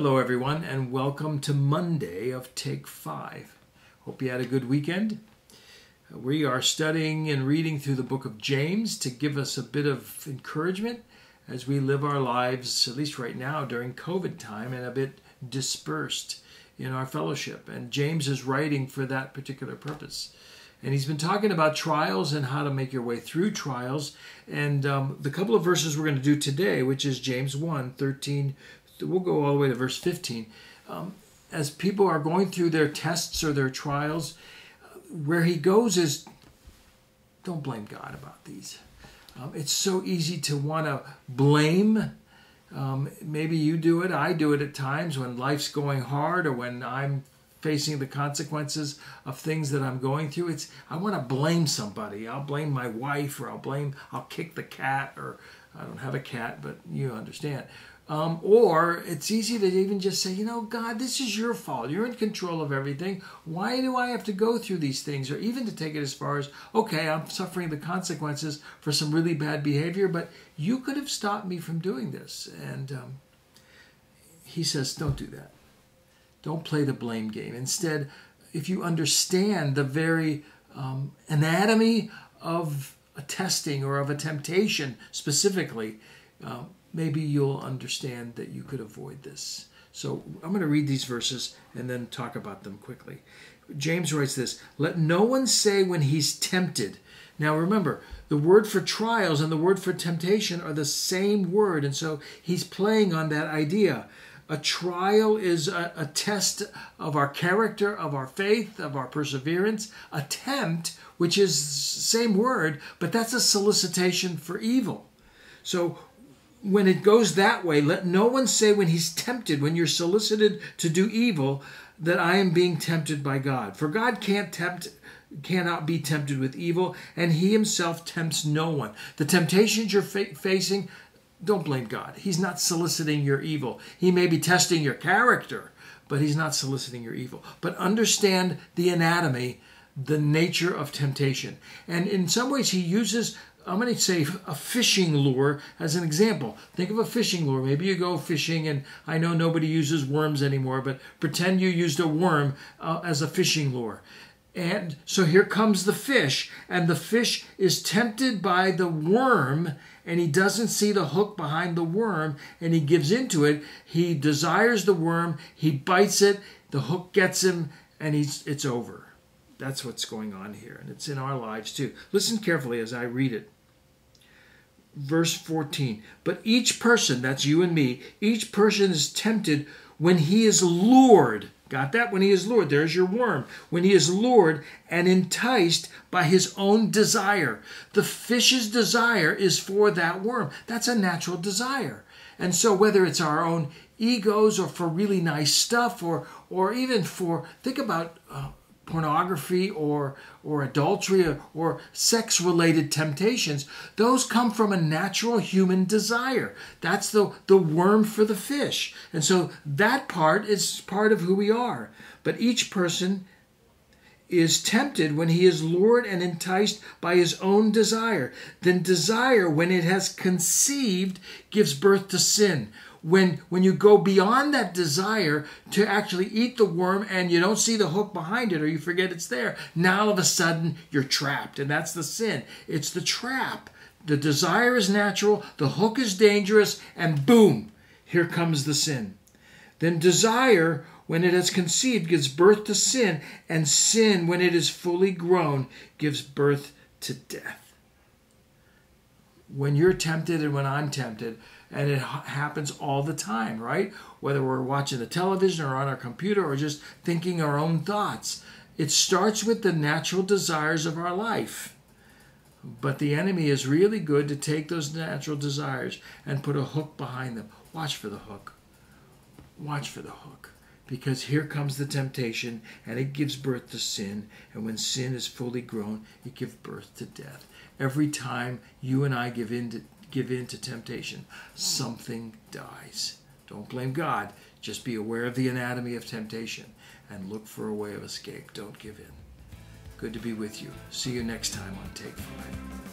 Hello, everyone, and welcome to Monday of Take 5. Hope you had a good weekend. We are studying and reading through the book of James to give us a bit of encouragement as we live our lives, at least right now during COVID time, and a bit dispersed in our fellowship. And James is writing for that particular purpose. And he's been talking about trials and how to make your way through trials. And the couple of verses we're going to do today, which is James 1:13, we'll go all the way to verse 15. As people are going through their tests or their trials, where he goes is, don't blame God about these. It's so easy to want to blame. Maybe you do it. I do it at times when life's going hard or when I'm facing the consequences of things that I'm going through. I want to blame somebody. I'll blame my wife, or I'll kick the cat, or I don't have a cat, but you understand. Or it's easy to even just say, God, this is your fault. You're in control of everything. Why do I have to go through these things? Or even to take it as far as, okay, I'm suffering the consequences for some really bad behavior, but you could have stopped me from doing this. And he says, don't do that. Don't play the blame game. Instead, if you understand the very anatomy of a testing or of a temptation specifically, maybe you'll understand that you could avoid this. So I'm going to read these verses and then talk about them quickly. James writes this: let no one say when he's tempted. Now remember, the word for trials and the word for temptation are the same word, and so he's playing on that idea. A trial is a test of our character, of our faith, of our perseverance. A tempt, which is same word, but that's a solicitation for evil. So when it goes that way, let no one say when he's tempted, when you're solicited to do evil, that I am being tempted by God. For God cannot be tempted with evil, and he himself tempts no one. The temptations you're facing, don't blame God. He's not soliciting your evil. He may be testing your character, but he's not soliciting your evil. But understand the anatomy, the nature of temptation. And in some ways he uses, I'm going to say, a fishing lure as an example. Think of a fishing lure. Maybe you go fishing, and I know nobody uses worms anymore, but pretend you used a worm as a fishing lure. And so here comes the fish, and the fish is tempted by the worm, and he doesn't see the hook behind the worm, and he gives into it. He desires the worm, he bites it, the hook gets him, and it's over. That's what's going on here, and it's in our lives too. Listen carefully as I read it. Verse 14, but each person, that's you and me, each person is tempted when he is lured. Got that? When he is lured. There's your worm. When he is lured and enticed by his own desire. The fish's desire is for that worm. That's a natural desire. And so whether it's our own egos or for really nice stuff or even for, think about pornography or adultery or sex-related temptations, those come from a natural human desire. That's the worm for the fish. And so that part is part of who we are. But each person is tempted when he is lured and enticed by his own desire. Then desire, when it has conceived, gives birth to sin. When you go beyond that desire to actually eat the worm and you don't see the hook behind it or you forget it's there, now all of a sudden you're trapped, and that's the sin. It's the trap. The desire is natural, the hook is dangerous, and boom, here comes the sin. Then desire, when it has conceived, gives birth to sin, and sin, when it is fully grown, gives birth to death. When you're tempted and when I'm tempted, and it happens all the time, right? Whether we're watching the television or on our computer or just thinking our own thoughts. It starts with the natural desires of our life. But the enemy is really good to take those natural desires and put a hook behind them. Watch for the hook. Watch for the hook. Because here comes the temptation, and it gives birth to sin. And when sin is fully grown, it gives birth to death. Every time you and I give in to temptation, something dies. Don't blame God. Just be aware of the anatomy of temptation and look for a way of escape. Don't give in. Good to be with you. See you next time on Take 5.